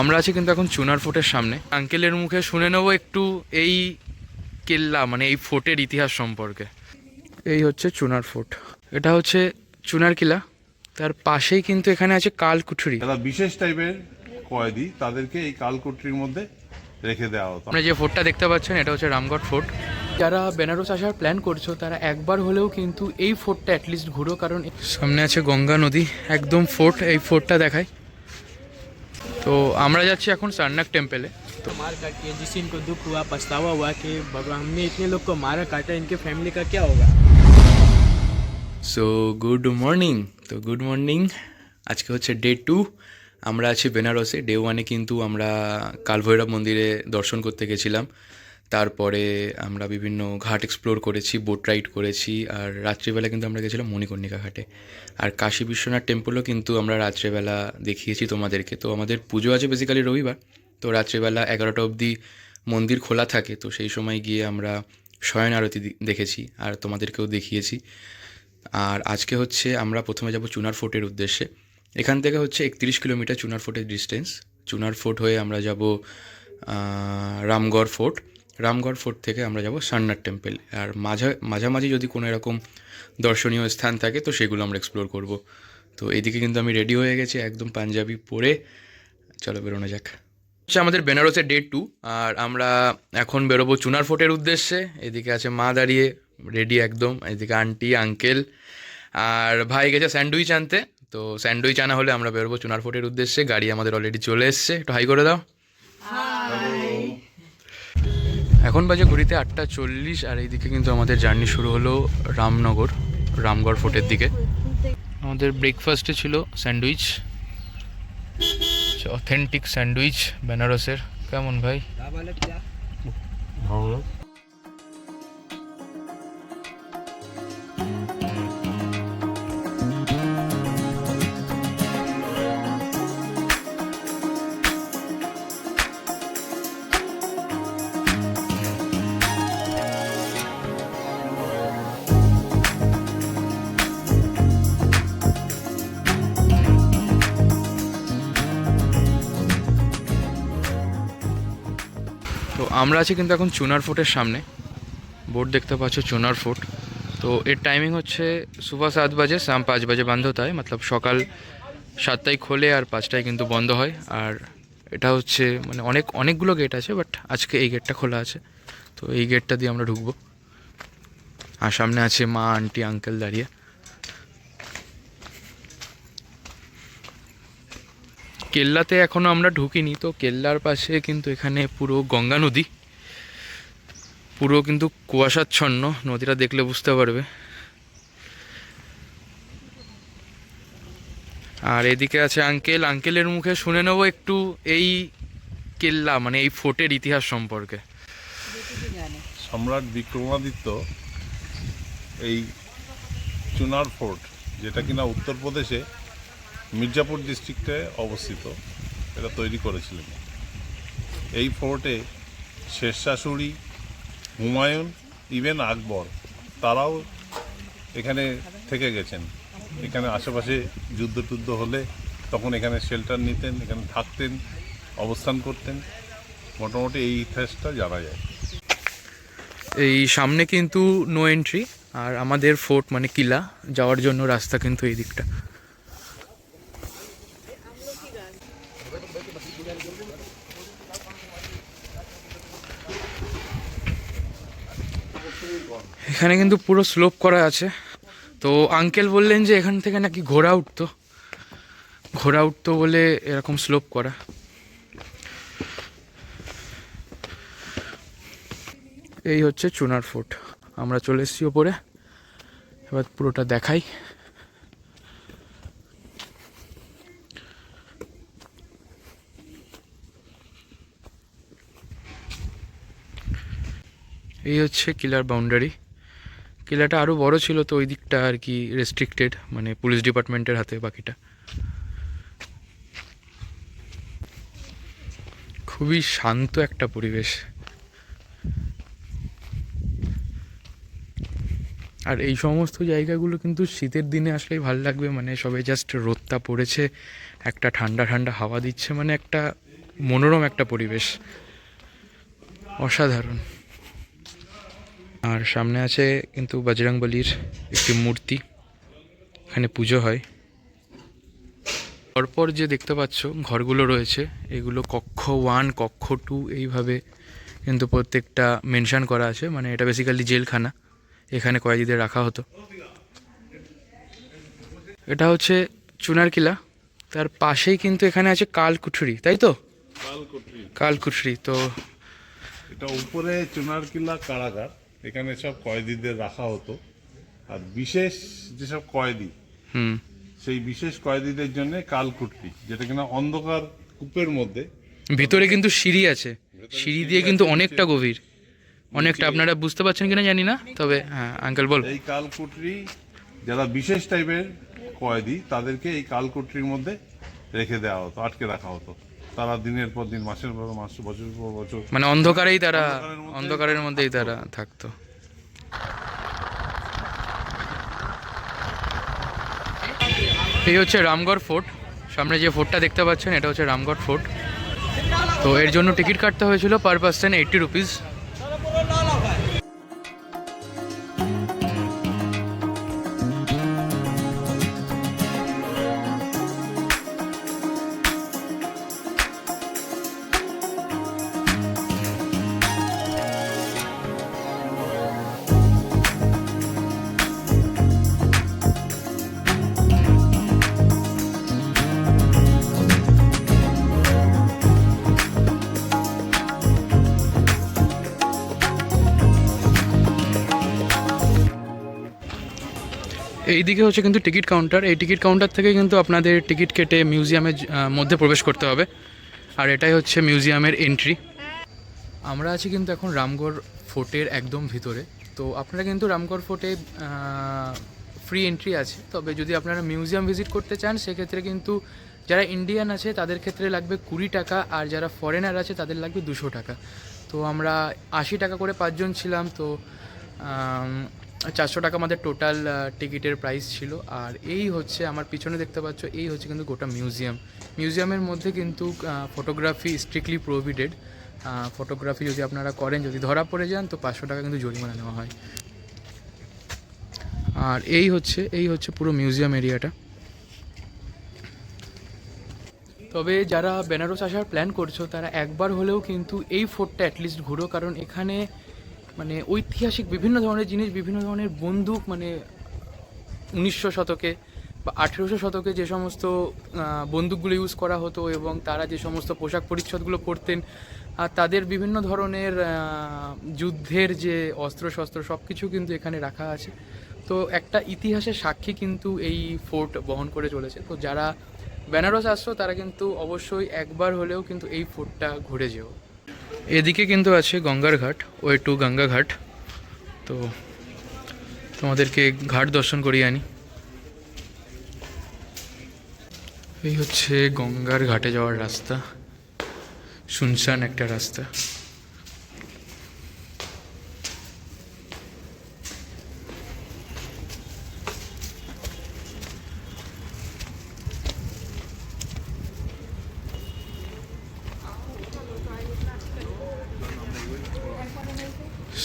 আমরা আছি কিন্তু এখন চুনার ফোর্টের সামনে। আঙ্কেলের মুখে শুনে নেবো একটু এই কেল্লা মানে এই ফোর্টের ইতিহাস সম্পর্কে। এই হচ্ছে চুনার ফোর্ট, এটা হচ্ছে চুনার কিলা, তার পাশেই কিন্তু এখানে আছে কালকুঠরি। যারা বিশেষ টাইপের কয়েদি তাদেরকে এই কালকুটরির মধ্যে রেখে দেওয়া হতো। আপনি যে ফোর্টটা দেখতে পাচ্ছেন এটা হচ্ছে রামগড় ফোর্ট। যারা বেনারস আসার প্ল্যান করছো তারা একবার হলেও কিন্তু এই ফোর্টটা অ্যাটলিস্ট ঘুরো, কারণ সামনে আছে গঙ্গা নদী, একদম ফোর্ট, এই ফোর্টটা দেখায়। তো আমরা যাচ্ছি এখন সারনাথ টেম্পলে। तो मार काट के जिससे इनको दुख हुआ, पछतावा हुआ कि भगवान हमने इतने लोग को मारा काटा, इनके फैमिली का क्या होगा। So good morning. তো গুড মর্নিং, আজকে হচ্ছে ডে 2। আমরা আছি বেনারসে। ডে 1-এ কিন্তু আমরা কালভৈরব মন্দিরে দর্শন করতে গেছিলাম, তারপরে আমরা বিভিন্ন ঘাট এক্সপ্লোর করেছি, বোট রাইড করেছি, আর রাত্রিবেলা কিন্তু আমরা গেছিলাম মণিকর্ণিকা ঘাটে। আর কাশী বিশ্বনাথ টেম্পলও কিন্তু আমরা রাত্রেবেলা দেখিয়েছি তোমাদেরকে। তো আমাদের পুজো আছে বেসিক্যালি রবিবার, তো রাত্রিবেলা 11টা অবধি মন্দির খোলা থাকে, তো সেই সময় গিয়ে আমরা শয়ন আরতি দেখেছি আর তোমাদেরকেও দেখিয়েছি। আর আজকে হচ্ছে আমরা প্রথমে যাব চুনার ফোর্টের উদ্দেশ্যে। এখান থেকে হচ্ছে 31 কিলোমিটার চুনার ফোর্টের ডিস্টেন্স। চুনার ফোর্ট হয়ে আমরা যাব রামগড় ফোর্ট। রামগড় ফোর্ট থেকে আমরা যাব সারনাথ টেম্পল। আর মাঝামাঝি যদি কোনো এরকম দর্শনীয় স্থান থাকে তো সেগুলো আমরা এক্সপ্লোর করব। তো এইদিকে কিন্তু আমি রেডি হয়ে গেছি একদম পাঞ্জাবি পরে। চলো বেরোনো যাক। হচ্ছে আমাদের বেনারসের ডে 2, আর আমরা এখন বেরোবো চুনার ফোর্টের উদ্দেশ্যে। এদিকে আছে মা দাঁড়িয়ে রেডি একদম, এদিকে আন্টি আঙ্কেল, আর ভাই গেছে স্যান্ডউইচ আনতে। তো স্যান্ডউইচ আনা হলে আমরা বেরোবো চুনার ফোর্টের উদ্দেশ্যে। গাড়ি আমাদের অলরেডি চলে এসছে, একটু হাই করে দাও। এখন বাজে ঘড়িতে 8:40, আর এইদিকে কিন্তু আমাদের জার্নি শুরু হলো রামগড় ফোর্টের দিকে। আমাদের ব্রেকফাস্টে ছিল স্যান্ডউইচ, অথেন্টিক স্যান্ডউইচ বেনারসের। কেমন ভাই? তো আমরা আছি কিন্তু এখন চুনার ফোর্টের সামনে। বোর্ড দেখতে পাচ্ছ চুনার ফোর্ট। তো এর টাইমিং হচ্ছে সুবহ 7 বাজে, শাম 5 বাজে বন্ধ হতা হয়, মতলব সকাল 7টায় খোলে আর 5টায় কিন্তু বন্ধ হয়। আর এটা হচ্ছে মানে অনেকগুলো গেট আছে, বাট আজকে এই গেটটা খোলা আছে। তো এই গেটটা দিয়ে আমরা ঢুকবো। আর সামনে আছে মা আন্টি আঙ্কেল দাঁড়িয়ে। কেল্লাতে এখনও আমরা ঢুকিনি। তো কেল্লার পাশে কিন্তু এখানে পুরো গঙ্গা নদী, পুরো কিন্তু কুয়াশাচ্ছন্ন, নদীটা দেখলে বুঝতে পারবে। আর এদিকে আছে আঙ্কেলের মুখে শুনে নেবো একটু এই কেল্লা মানে এই ফোর্টের ইতিহাস সম্পর্কে। সম্রাট বিক্রমাদিত্য এই চুনার ফোর্ট, যেটা কিনা উত্তরপ্রদেশে মির্জাপুর ডিস্ট্রিক্টে অবস্থিত, এটা তৈরি করেছিলেন। এই ফোর্টে শেরশাহ সূরি, হুমায়ুন, ইভেন আকবর তারাও এখানে থেকে গেছেন। এখানে আশেপাশে যুদ্ধ হলে তখন এখানে শেল্টার নিতেন, এখানে থাকতেন, অবস্থান করতেন। মোটামুটি এই ইতিহাসটা জানা যায়। এই সামনে কিন্তু নো এন্ট্রি, আর আমাদের ফোর্ট মানে কিলা যাওয়ার জন্য রাস্তা কিন্তু এই দিকটা। এখানে কিন্তু পুরো স্লোপ করা আছে। তো আঙ্কেল বললেন যে এখান থেকে নাকি ঘোড়া উঠতো বলে এরকম স্লোপ করা। এই হচ্ছে চুনার ফোর্ট। আমরা চলে এসেছি ওপরে, এবার পুরোটা দেখাই। এই হচ্ছে কিলার বাউন্ডারি। কিলাটা আরও বড় ছিল, তো ওই দিকটা আর কি রেস্ট্রিক্টেড, মানে পুলিশ ডিপার্টমেন্টের হাতে বাকিটা। খুবই শান্ত একটা পরিবেশ। আর এই সমস্ত জায়গাগুলো কিন্তু শীতের দিনে আসলেই ভালো লাগবে, মানে সবে জাস্ট রোদটা পড়েছে, একটা ঠান্ডা ঠান্ডা হাওয়া দিচ্ছে, মানে একটা মনোরম একটা পরিবেশ, অসাধারণ। আর সামনে আছে কিন্তু বজরংবলীর একটি মূর্তি, এখানে পুজো হয়। পরপর যে দেখতে পাচ্ছ ঘরগুলো রয়েছে, এগুলো কক্ষ 1, কক্ষ 2 এইভাবে কিন্তু প্রত্যেকটা মেনশন করা আছে। মানে এটা বেসিক্যালি জেলখানা, এখানে কয়েদিদের রাখা হতো। এটা হচ্ছে চুনারকিলা, তার পাশেই কিন্তু এখানে আছে কালকুঠরি, তাই তো? কালকুঠরি তো এটা উপরে চুনারকিল্লা কারাগার, এখানে সব কয়েদিদের রাখা হতো। আর বিশেষ যেসব কয়েদি, সেই বিশেষ কয়েদিদের জন্য কালকুটরি, যেটা কিনা অন্ধকার কূপের মধ্যে। ভিতরে কিন্তু সিঁড়ি আছে, সিঁড়ি দিয়ে কিন্তু অনেকটা গভীর, অনেকটা। আপনারা বুঝতে পারছেন কিনা জানি না, তবে হ্যাঁ আঙ্কেল বল। এই কালকুটরি যারা বিশেষ টাইপের কয়েদি, তাদেরকে এই কালকুটরির মধ্যে রেখে দেওয়া হতো, আটকে রাখা হতো। তারা দিনের পর দিন, মাসের পর মাস, বছরের পর বছর মানে অন্ধকারেই তারা, অন্ধকারের মধ্যেই তারা থাকতো। এই হচ্ছে রামগড় ফোর্ট, সামনে যে ফোর্টটা দেখতে পাচ্ছেন এটা হচ্ছে রামগড় ফোর্ট। তো এর জন্য টিকিট কাটতে হয়েছিল পার পার্সন 80 রুপিস। এইদিকে হচ্ছে কিন্তু টিকিট কাউন্টার, এই টিকিট কাউন্টার থেকে কিন্তু আপনাদের টিকিট কেটে মিউজিয়ামের মধ্যে প্রবেশ করতে হবে। আর এটাই হচ্ছে মিউজিয়ামের এন্ট্রি। আমরা আছি কিন্তু এখন রামগড় ফোর্টের একদম ভিতরে। তো আপনারা কিন্তু রামগড় ফোর্টে ফ্রি এন্ট্রি আছে, তবে যদি আপনারা মিউজিয়াম ভিজিট করতে চান সেক্ষেত্রে কিন্তু যারা ইন্ডিয়ান আছে তাদের ক্ষেত্রে লাগবে 20 টাকা, আর যারা ফরেনার আছে তাদের লাগবে 200 টাকা। তো আমরা 80 টাকা করে 5 জন ছিলাম, তো 400 টাকা আমাদের টোটাল টিকিটের প্রাইস ছিল। আর এই হচ্ছে আমার পিছনে দেখতে পাচ্ছ, এই হচ্ছে কিন্তু গোটা মিউজিয়াম। মিউজিয়ামের মধ্যে কিন্তু ফটোগ্রাফি স্ট্রিক্টলি প্রোহিবিটেড। ফটোগ্রাফি যদি আপনারা করেন, যদি ধরা পড়ে যান, তো 500 টাকা কিন্তু জরিমানা নেওয়া হয়। আর এই হচ্ছে পুরো মিউজিয়াম এরিয়াটা। তবে যারা বেনারস আসার প্ল্যান করছো তারা একবার হলেও কিন্তু এই ফোর্টটা অ্যাটলিস্ট ঘুরো, কারণ এখানে মানে ঐতিহাসিক বিভিন্ন ধরনের জিনিস, বিভিন্ন ধরনের বন্দুক, মানে 1900 শতকে বা 1800 শতকে যে সমস্ত বন্দুকগুলো ইউজ করা হতো এবং তারা যে সমস্ত পোশাক পরিচ্ছদগুলো পরতেন, আর তাদের বিভিন্ন ধরনের যুদ্ধের যে অস্ত্রশস্ত্র সব কিছু কিন্তু এখানে রাখা আছে। তো একটা ইতিহাসের সাক্ষী কিন্তু এই ফোর্ট বহন করে চলেছে। তো যারা বেনারস আসছো তারা কিন্তু অবশ্যই একবার হলেও কিন্তু এই ফোর্টটা ঘুরে যেও। এদিকে কিন্তু আছে গঙ্গার ঘাট, ওয়ে টু গঙ্গা ঘাট। তো তোমাদেরকে ঘাট দর্শন করিয়ে আনি। এই হচ্ছে গঙ্গার ঘাটে যাওয়ার রাস্তা, শুনশান একটা রাস্তা।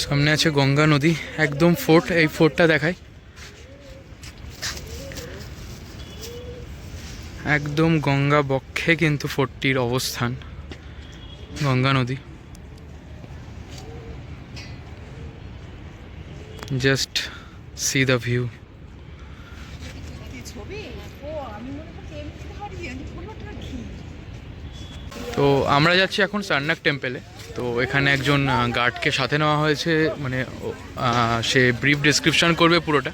সামনে আছে গঙ্গা নদী, একদম ফোর্ট, এই ফোর্টটা দেখায়। একদম গঙ্গা বক্ষে কিন্তু ফোর্টটির অবস্থান, গঙ্গা নদী। Just see the view. তো আমরা যাচ্ছি এখন সারনাথ টেম্পেলে। তো এখানে একজন গার্ডকে সাথে নেওয়া হয়েছে, মানে সে ব্রিফ ডেসক্রিপশন করবে পুরোটা।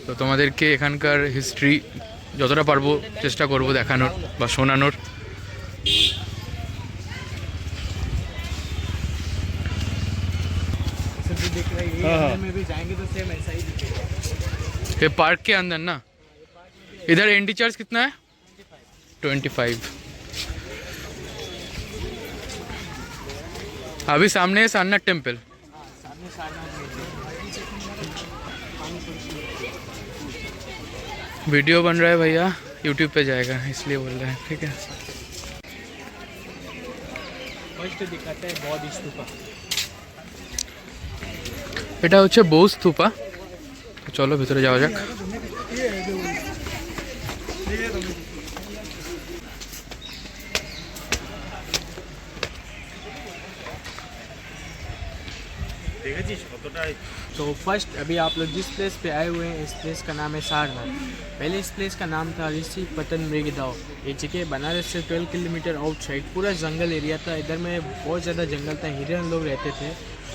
তো তোমাদেরকে এখানকার হিস্ট্রি যতটা পারবো চেষ্টা করব দেখানোর বা শোনানোর। में भी जाएंगे तो सेम ऐसा ही दिखेगा। ये पार्क के अंदर ना, इधर एंट्री चार्ज कितना है? 25। अभी सामने है सारनाथ टेम्पल। वीडियो बन रहा है भैया, यूट्यूब पे जाएगा इसलिए बोल रहे हैं, ठीक है। फर्स्ट दिखाते हैं बौद्ध स्तूपा। এটা হচ্ছে বৌদ্ধ স্তূপা। তো চলো ভিতরে যাওয়া যাক। तो फर्स्ट अभी आप लोग जिस प्लेस पे आए हुए हैं, इस प्लेस का नाम है सारनाथ। पहले इस प्लेस का नाम था ऋषि पतन मृगदाव। ये जगह बनारस से 12 किलोमीटर आउटसाइड पूरा जंगल एरिया था। इधर में बहुत ज़्यादा जंगल था, हिरन लोग रहते थे।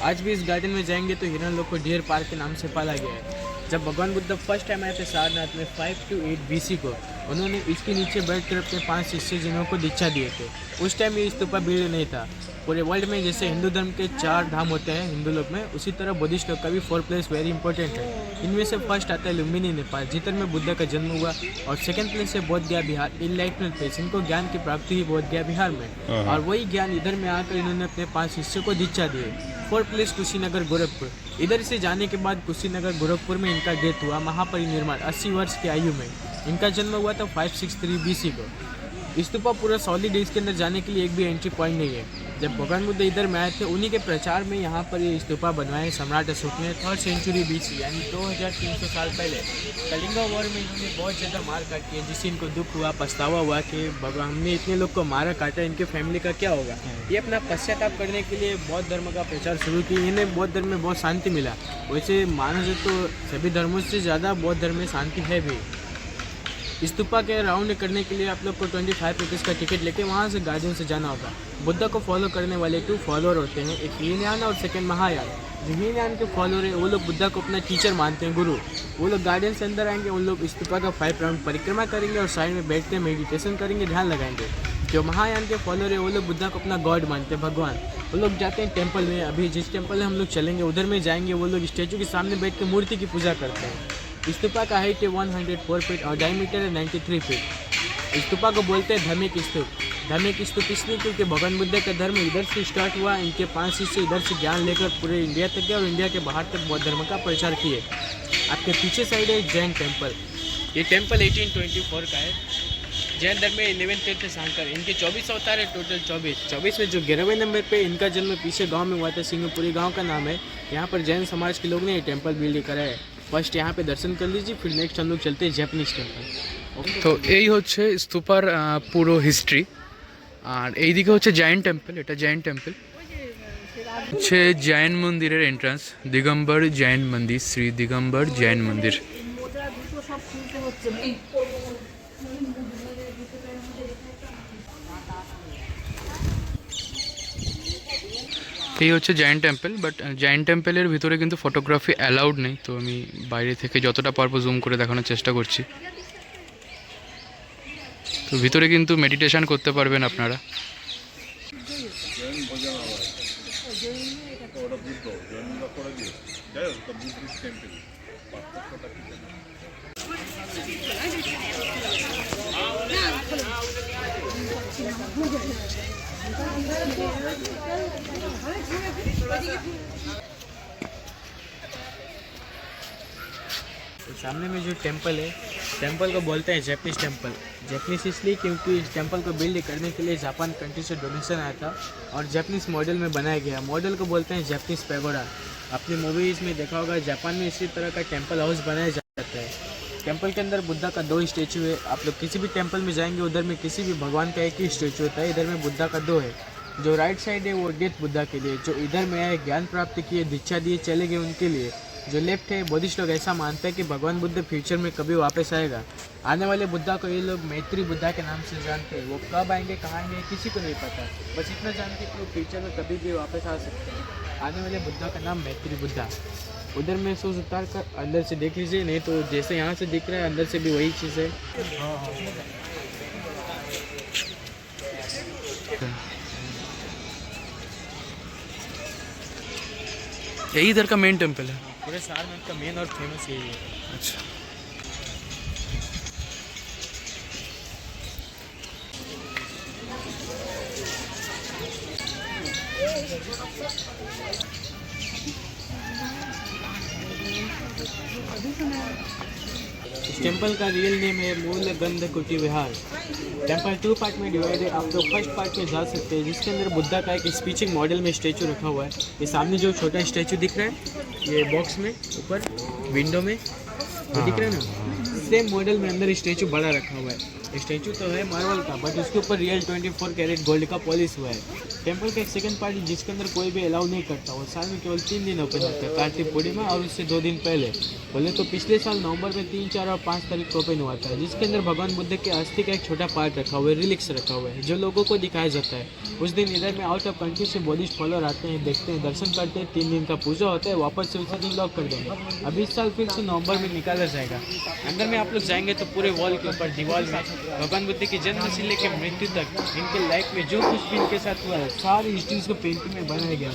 आज भी इस गार्डन में जाएंगे तो हिरन लोग को डियर पार्क के नाम से पाला गया है। जब भगवान बुद्ध फर्स्ट टाइम आए थे सारनाथ में 5 to 8 BC को, उन्होंने इसके नीचे बैठकर अपने 5 शिष्य जिन्हों को दीक्षा दिए थे। उस टाइम ये स्तूपा बिल्ड नहीं था। पूरे वर्ल्ड में जैसे हिंदू धर्म के 4 धाम होते हैं हिंदू लोग में, उसी तरह बुद्धिस्ट लोग का भी 4 प्लेस वेरी इंपॉर्टेंट है। इनमें से फर्स्ट आता है लुम्बिनी नेपाल, जिधर में बुद्ध का जन्म हुआ। और सेकंड प्लेस है बोध गया बिहार, इनलाइटमेंट प्लेस। इनको ज्ञान की प्राप्ति हुई बोध गया बिहार में, और वही ज्ञान इधर में आकर इन्होंने अपने 5 शिष्यों को दीक्षा दिए। 4th place Kushinagar Gorakhpur. इधर से जाने के बाद कुशीनगर गोरखपुर में इनका डेथ हुआ महापरिनिर्वाण 80 वर्ष की आयु में। इनका जन्म हुआ था 563 BC को। स्तूपा पूरा सॉलिड है, इसके अंदर जाने के लिए एक भी एंट्री पॉइंट नहीं है। जब भगवान बुद्ध इधर में आए थे, उन्हीं के प्रचार में यहाँ पर ये स्तूपा बनवाए सम्राट अशोक ने 3rd century BC, यानी 2300 साल पहले। कलिंगा वॉर में इन्होंने बहुत ज़्यादा मार काटी है, जिससे इनको दुख हुआ, पछतावा हुआ कि भगवान हमने इतने लोग को मारा काटा, इनके फैमिली का क्या होगा। ये अपना पश्चाताप करने के लिए बौद्ध धर्म का प्रचार शुरू किया। इन्हें बौद्ध धर्म में बहुत शांति मिला। वैसे माना जाए तो सभी धर्मों से ज़्यादा बौद्ध धर्म में शांति है भी। स्तूपा के राउंड करने के लिए आप लोग को 25 रुपीज़ का टिकट लेके वहाँ से गार्डन से जाना होगा। बुद्ध को फॉलो करने वाले 2 फॉलोअर होते हैं, एक हीनयान और सेकंड महायान। जो हीनयान के फॉलोअर है वो लोग बुद्ध को अपना टीचर मानते हैं, गुरु। वो लोग गार्डन से अंदर आएंगे, उन लोग स्तूपा का 5 राउंड परिक्रमा करेंगे और साइड में बैठते मेडिटेशन करेंगे, ध्यान लगाएंगे। जो महायान के फॉलोअर है वो लोग बुद्ध को अपना गॉड मानते हैं, भगवान। वो लोग जाते हैं टेम्पल में। अभी जिस टेम्पल में हम लोग चलेंगे उधर में जाएंगे, वो लोग स्टैचू के सामने बैठ के मूर्ति की पूजा करते हैं। स्तूपा का हाइट है 104 फीट और डायमीटर है 93 फीट। स्तूपा को बोलते हैं धार्मिक स्तूप। धार्मिक स्तूप इसलिए क्योंकि भगवान बुद्ध का धर्म इधर से स्टार्ट हुआ। इनके 5 शिष्य इधर से ज्ञान लेकर पूरे इंडिया तक गए और इंडिया के बाहर तक बौद्ध धर्म का प्रचार किए। आपके पीछे साइड है जैन टेम्पल। ये टेम्पल 1824 का है। जैन धर्म में 11 तीर्थंकर। इनके 24 अवतार है, टोटल 24 में जो 11वें नंबर पे इनका जन्म पीछे गांव में हुआ था, सिंहपुरी गांव का नाम है। यहाँ पर जैन समाज के लोग ने ये टेम्पल बिल्ड करा है। फर्स्ट यहाँ पे दर्शन कर लीजिए, फिर नेक्स्ट हम लोग चलते हैं जैपनीज टेम्पल। তো এই হচ্ছে স্তূপার পুরো হিস্ট্রি। আর এইদিকে হচ্ছে জায়েন্ট টেম্পল। এটা জায়েন্ট টেম্পল হচ্ছে জৈন মন্দিরের এন্ট্রান্স। দিগম্বর জৈন মন্দির, শ্রী দিগম্বর জৈন মন্দির। এই হচ্ছে জায়েন্ট টেম্পল। বাট জায়েন্ট টেম্পলের ভিতরে কিন্তু ফটোগ্রাফি অ্যালাউড নেই, তো আমি বাইরে থেকে যতটা পারবো জুম করে দেখানোর চেষ্টা করছি। তো ভিতরে কিন্তু মেডিটেশন করতে পারবেন আপনারা। तो सामने में जो टेम्पल है, टेम्पल को बोलते हैं जैपनीज टेम्पल। जैपनीज इसलिए क्योंकि इस टेम्पल को बिल्ड करने के लिए जापान कंट्री से डोनेशन आया था और जैपनीज मॉडल में बनाया गया। मॉडल को बोलते हैं जैपनीज पैगोडा। अपनी मूवीज़ में देखा होगा जापान में इसी तरह का टेम्पल हाउस बनाया जाता है। टेम्पल के अंदर बुद्धा का 2 स्टैचू है। आप लोग किसी भी टेम्पल में जाएंगे उधर में किसी भी भगवान का एक ही स्टैचू होता है। इधर में बुद्धा का 2 है। जो राइट साइड है वो डेथ बुद्धा के लिए, जो इधर में आए ज्ञान प्राप्त किए, दीक्षा दिए, चले गए उनके लिए। जो लेफ्ट है बुद्धिस्ट लोग ऐसा मानते हैं कि भगवान बुद्ध फ्यूचर में कभी वापस आएगा। आने वाले बुद्धा को ये लोग मैत्री बुद्धा के नाम से जानते हैं। वो कब आएंगे, कहाँ आएंगे, किसी को नहीं पता। बस इतना जानते हैं कि वो फ्यूचर में कभी भी वापस आ सकते हैं। आने वाले बुद्धा का नाम मैत्री बुद्धा। उधर में शूज उतार कर अंदर से देख लीजिए, नहीं तो जैसे यहाँ से दिख रहा है अंदर से भी वही चीज़ है। यही इधर का मेन टेम्पल है। पूरे सारनाथ का मेन और फेमस यही है। अच्छा, इस टेम्पल का रियल नेम है मूल गंध कुटी विहार। टेम्पल 2 पार्ट में डिवाइड है। आप लोग फर्स्ट पार्ट में जा सकते हैं जिसके अंदर बुद्धा का एक स्पीचिंग मॉडल में स्टैचू रखा हुआ है। ये सामने जो छोटा स्टैचू दिख रहा है ये बॉक्स में ऊपर विंडो में वो दिख रहा है ना, सेम मॉडल में अंदर स्टैचू बड़ा रखा हुआ है। स्टैचू तो है मार्बल का बट उसके ऊपर रियल 24 कैरेट गोल्ड का पॉलिश हुआ है। टेम्पल का एक सेकंड पार्ट जिसके अंदर कोई भी अलाउ नहीं करता, वो साल में केवल 3 दिन ओपन होता है, कार्तिक पूर्णिमा और उससे 2 दिन पहले। बोले तो पिछले साल नवंबर में 3, 4 और 5 तारीख को ओपन हुआ था, जिसके अंदर भगवान बुद्ध के अस्थि का एक छोटा पार्ट रखा हुआ है, रिलिक्स रखा हुआ है जो लोगों को दिखाया जाता है। उस दिन इधर में आउट ऑफ कंट्री से बुद्धिस्ट फॉलोअर आते हैं, देखते हैं, दर्शन करते हैं, 3 दिन का पूजा होता है, वापस से उसी दिन लॉक कर देंगे। अभी इस साल फिर से नवंबर में निकाला जाएगा। अंदर में आप लोग जाएंगे तो पूरे वॉल के ऊपर दीवार में भगवान बुद्ध की जन्म से लेकर मृत्यु तक इनके लाइफ में जो कुछ भी इनके साथ हुआ है सारी हिस्ट्रीज को पेंटिंग में बनाया गया।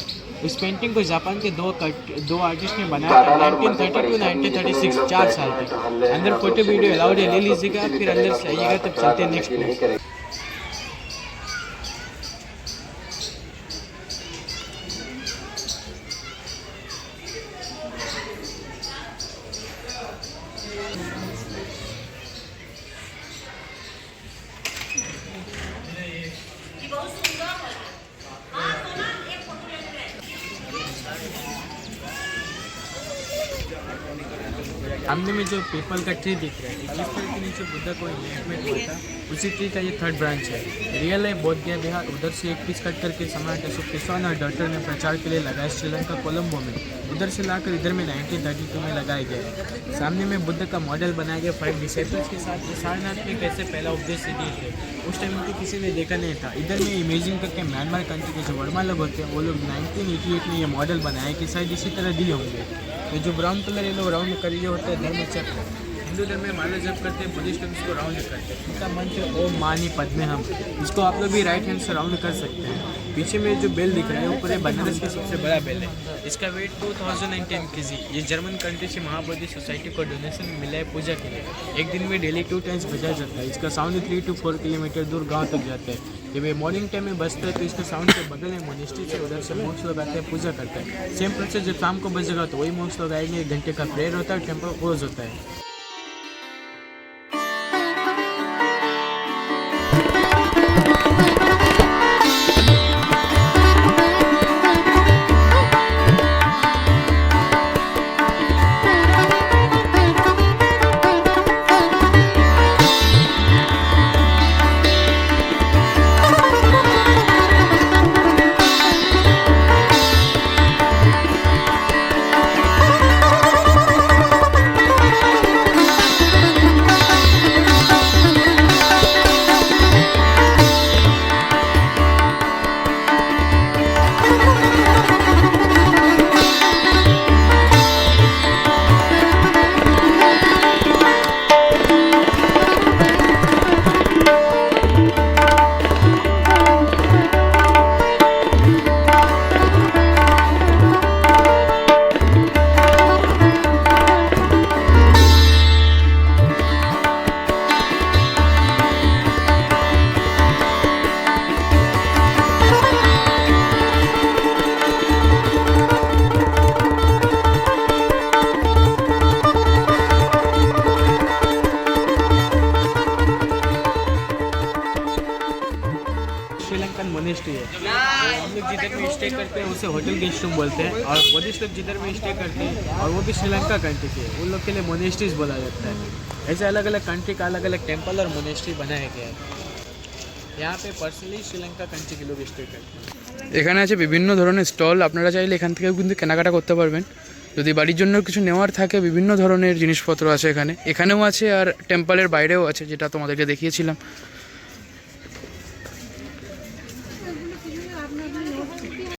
उस पेंटिंग को जापान के दो आर्टिस्ट ने बनाया था 1932 1936, 4 साल तक। अंदर फोटो वीडियो अलाउड है, ले लीजिएगा, फिर अंदर से आइएगा तब चलते हैं नेक्स्ट प्लेस। सामने में जो पीपल का ट्री दिख रहा है, जिस ट्री के नीचे बुद्धा को इन्वेस्टमेंट हुआ था, उसी ट्री का ये 3rd ब्रांच है। रियल है बोध गया बिहार। उधर से एक पीस कट करके सम्राट अशोक किसान और डॉक्टर ने प्रचार के लिए लगाया श्रीलंका कोलंबो में। उधर से लाकर इधर में 1932 में लगाया गया है। सामने में बुद्ध का मॉडल बनाया गया 5 डिसेबल्स के साथ। ये सारनाथ में कैसे पहला उपदेश दिए थे उस टाइम उनको किसी ने देखा नहीं था। इधर में इमेजिन करके म्यांमार कंट्री के जो वर्मा लोग होते हैं वो लोग 1988 में ये मॉडल बनाए कि शायद इसी तरह दिए होंगे। तो जो ब्राउन कलर ये लोग राउंड कर लिए होते हैं धर्म चक्र, हिंदू धर्म में माला जप करते हैं, बुद्धिस्ट धर्म इसको राउंड करते हैं। इनका मंत्र ओम मानी पद्मे हम, इसको आप लोग भी राइट हैंड से राउंड कर सकते हैं। पीछे में जो बेल दिख रहा है ऊपर बनारस का सबसे बड़ा बेल है। इसका वेट 2010 kg। ये जर्मन कंट्री से महाबोधि सोसाइटी को डोनेशन मिला है पूजा के लिए। एक दिन में डेली 2 टाइम्स बजाया जाता है। इसका साउंड 3 to 4 किलोमीटर दूर गाँव तक जाता है। जब ये मॉर्निंग टाइम में बजता है तो इसका साउंड के बगल में मोनेस्ट्री से उधर से मोक्ष लोग आते हैं, पूजा करते हैं। सेम प्रोसेस जब शाम को बजेगा तो वही मोक्ष लोग आएंगे, 1 घंटे का प्रेयर होता है, टेम्पल क्लोज होता है। श्रीलंकन मोनेस्ट्री है। तो हम लोग जिधर में स्टे करते हैं उसे होटल गेस्ट रूम बोलते हैं, और बुद्धिस्ट लोग जिधर में स्टे करते हैं और वो भी श्रीलंका कंट्री के, उन लोग के लिए मोनेस्ट्रीज बोला जाता है। ऐसे अलग अलग कंट्री का अलग अलग टेम्पल और मोनेस्ट्री बनाया गया है। यहाँ पे पर्सनली श्रीलंका कंट्री के लोग स्टे करते हैं। এখানে আছে বিভিন্ন ধরনের স্টল, আপনারা চাইলে এখান থেকেও কিন্তু কেনাকাটা করতে পারবেন। যদি বাড়ির জন্য কিছু নেওয়ার থাকে বিভিন্ন ধরনের জিনিসপত্র আছে এখানেও আছে, আর টেম্পলের বাইরেও আছে, যেটা তোমাদেরকে দেখিয়েছিলাম।